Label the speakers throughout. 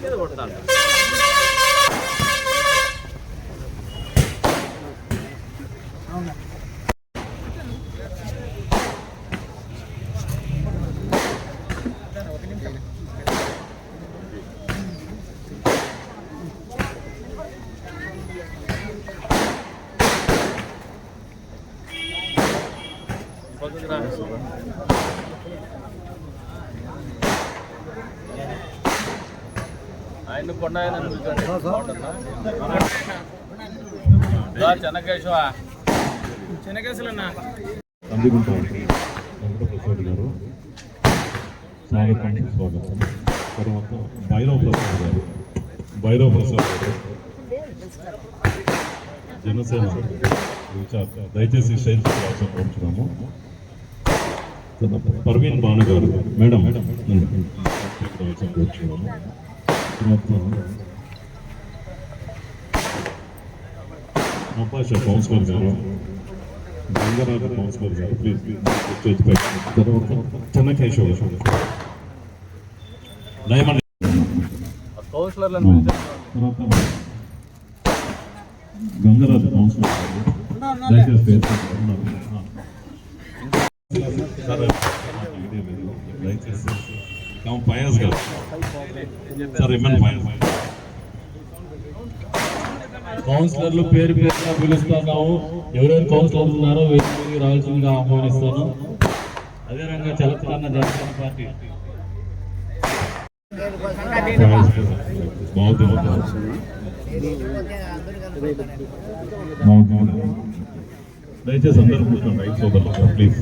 Speaker 1: మీద కొడతాను. ఆయన కొండ చెన్నకేశవ చెన్నకేశవన్నా
Speaker 2: అందుకుంటూ వెంకటప్రసాద్ గారు స్వాగతం స్వాగతం. తర్వాత భైరవ్ ప్రసాద్ గారు జనసేన ఇన్ఛార్జ్, దయచేసి శైలి కోరుచున్నాము. పర్వీన్ భాను గారు మేడం కోరుచున్నాము. మొపాషా కౌన్సిలర్ గారు, గంగరాజు కౌన్సిలర్ గారు ప్లీజ్ తర్వాత చెన్నకేశవ డైమండ్ తర్వాత గంగరాజు కౌన్సిలర్ గారు దయచేసి దయచేసి పయాస్ గారు సార్ ఎంఎన్ పయాస్
Speaker 3: కౌన్సిలర్లు పేరు పేరుగా పిలుస్తున్నాము. ఎవరెవరు కౌన్సిలర్లు ఉన్నారో వేసి రావాల్సిందిగా ఆహ్వానిస్తాను. అదే రంగా చలపతన్న జనసేన పార్టీ
Speaker 2: దయచేసి అందరూ కూర్చోండి. రైతు సోదరులు ప్లీజ్.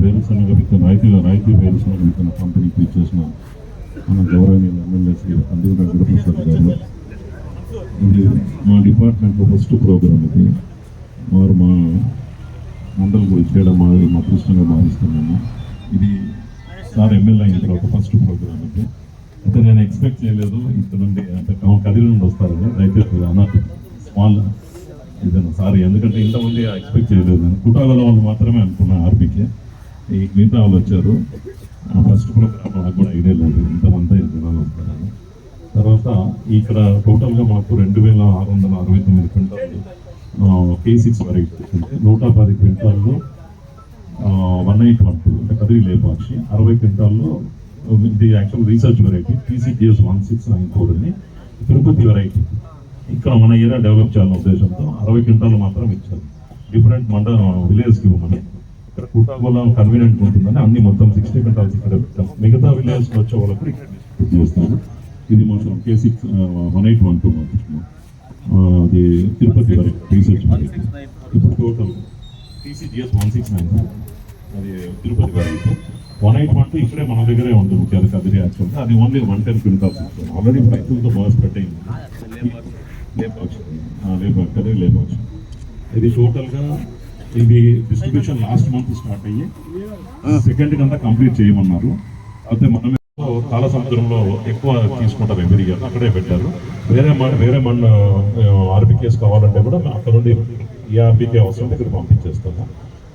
Speaker 2: వేరుశనగ విత్తన రైతు వేరుశనగ విత్తన పంపిణీకి ఇచ్చేసిన మన గౌరవనీయ ఎమ్మెల్యే శ్రీ అందుగుల గురుప్రసాద్ గారు. ఇది మా డిపార్ట్మెంట్లో ఫస్ట్ ప్రోగ్రామ్. ఇది వారు మా మండలి గురించి చేయడం మా అదృష్టంగా భావిస్తున్నాము. ఇది సార్ ఎమ్మెల్యే అయిన తర్వాత ఫస్ట్ ప్రోగ్రామ్. ఇది అయితే నేను ఎక్స్పెక్ట్ చేయలేదు ఇక్కడ నుండి, అంటే కదిరి నుండి వస్తారని. దయచేసి అన్నట్టు స్మాల్ ఇదన్నా సారీ, ఎందుకంటే ఇంతమంది ఎక్స్పెక్ట్ చేయలేదు. కుటాగల వాళ్ళు మాత్రమే అనుకున్నా ఆర్బీకే. ఈ మిగతా వాళ్ళు వచ్చారు. ఫస్ట్ ప్రోగ్రామ్ నాకు కూడా ఐడియా లేదు ఇంతమంది జనాలు వస్తారని. తర్వాత ఇక్కడ టోటల్గా మాకు 2669 క్వింటాలు K6 వెరైటీ అంటే 110 క్వింటాల్లో 1812 అంటే కదిరి లేపాక్షి, 60 క్వింటాల్లో ఇది యాక్చువల్ రీసెర్చ్ వెరైటీ TCGS 1694 అని తిరుపతి వెరైటీ. ఇక్కడ మన ఏరియా డెవలప్ చేయాలనే ఉద్దేశంతో 60 క్వింటాలు మాత్రం ఇచ్చారు. డిఫరెంట్ విలేజ్కి ఇవ్వమని. ఇక్కడ కుటాగోలో కన్వీనియంట్ ఉంటుందని అన్ని మొత్తం 60 క్వింటాల్స్ ఇక్కడ పెట్టాం. మిగతా విలేజ్కి వచ్చే వాళ్ళకి డిస్ట్రిబ్యూట్ చేస్తాము. ఇది మాత్రం K6 1812 మాత్రం అది తిరుపతి వరకు రీసెర్చ్ వెరైటీ. ఇప్పుడు టోటల్ TCGS 1694 అది తిరుపతి వెరైటీ. 1812 ఇక్కడే మన దగ్గరే ఉంటుంది కదిరి. యాక్చువల్గా అది ఓన్లీ 110 క్వింటాల్స్ ఇచ్చారు. ఆల్రెడీ రైతులతో బాగా స్ప్రెడ్ అయింది. కదిరి లేపాక్షి. ఇది టోటల్గా ఇది డిస్ట్రిబ్యూషన్ లాస్ట్ మంత్ స్టార్ట్ అయ్యి సెకండ్ అంతా కంప్లీట్ చేయమన్నారు. అయితే మనం కాల సముద్రంలో ఎక్కువ తీసుకుంటారు ఎవ్రీ ఇయర్, అక్కడే పెట్టారు. వేరే మన ఆర్బీకేస్ కావాలంటే కూడా అక్కడ నుండి ఈ ఆర్బీకే అవసరం ఇక్కడ పంపించేస్తాము.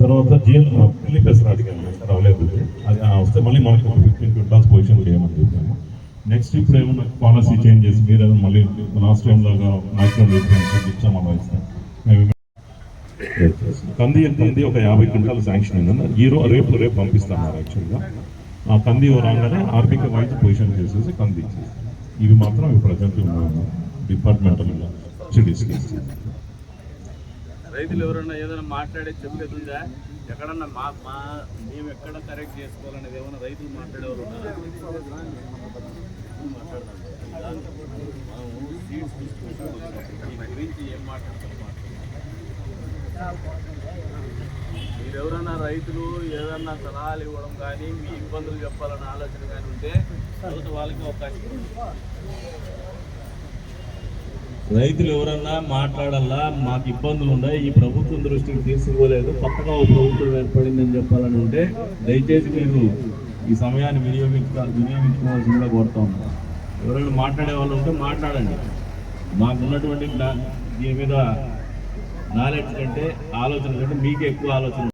Speaker 2: తర్వాత ఢిల్లీ పెసర అడిగాము, రాలేదు. అది వస్తే మళ్ళీ మనకి 15 క్వింటాల్స్ పొజిషన్ చేయమని చెప్పాము. నెక్స్ట్ ఇప్పుడు ఏమన్నా పాలసీ చేంజ్ చేసి మీరు మళ్ళీ లాస్ట్ టైం లాగా మైక్రో న్యూట్రియన్స్ ఇచ్చాం అలా ఇస్తాం. కంది ఒక 50 క్వింటాలు శాంక్షన్ అయిందని రేపు పంపిస్తున్నారు. యాక్చువల్గా ఆ కంది రాగానే ఆర్బీకే వైజ్ పొజిషన్ చేసేసి కంది ఇచ్చేసి ఇవి మాత్రం ప్రజెంట్ డిపార్ట్మెంటల్ సబ్సిడీస్.
Speaker 1: రైతులు ఎవరన్నా ఏదైనా మాట్లాడేది చెప్పేది ఉందా? ఎక్కడన్నా మేము ఎక్కడ కరెక్ట్ చేసుకోవాలనేది ఏమన్నా రైతులు మాట్లాడేవారు ఉన్నారా? మాట్లాడదాం. మనము సీడ్స్ దీని గురించి ఏం మాట్లాడతాం? మీరెవరన్నా రైతులు ఏదన్నా సలహాలు ఇవ్వడం కానీ మీ ఇబ్బందులు చెప్పాలన్న ఆలోచన కానీ ఉంటే తర్వాత వాళ్ళకి అవకాశం ఉంది.
Speaker 3: రైతులు ఎవరన్నా మాట్లాడాలా, మాకు ఇబ్బందులు ఉన్నాయి, ఈ ప్రభుత్వం దృష్టికి తీసుకోలేదు, కొత్తగా ఒక ప్రభుత్వం ఏర్పడిందని చెప్పాలని ఉంటే దయచేసి మీరు ఈ సమయాన్ని వినియోగించుకోవాల్సిందిగా కోరుతా ఉన్నాం. ఎవరైనా మాట్లాడే వాళ్ళు ఉంటే మాట్లాడండి. మాకున్నటువంటి దీని మీద నాలెడ్జ్ కంటే ఆలోచన కంటే మీకే ఎక్కువ ఆలోచన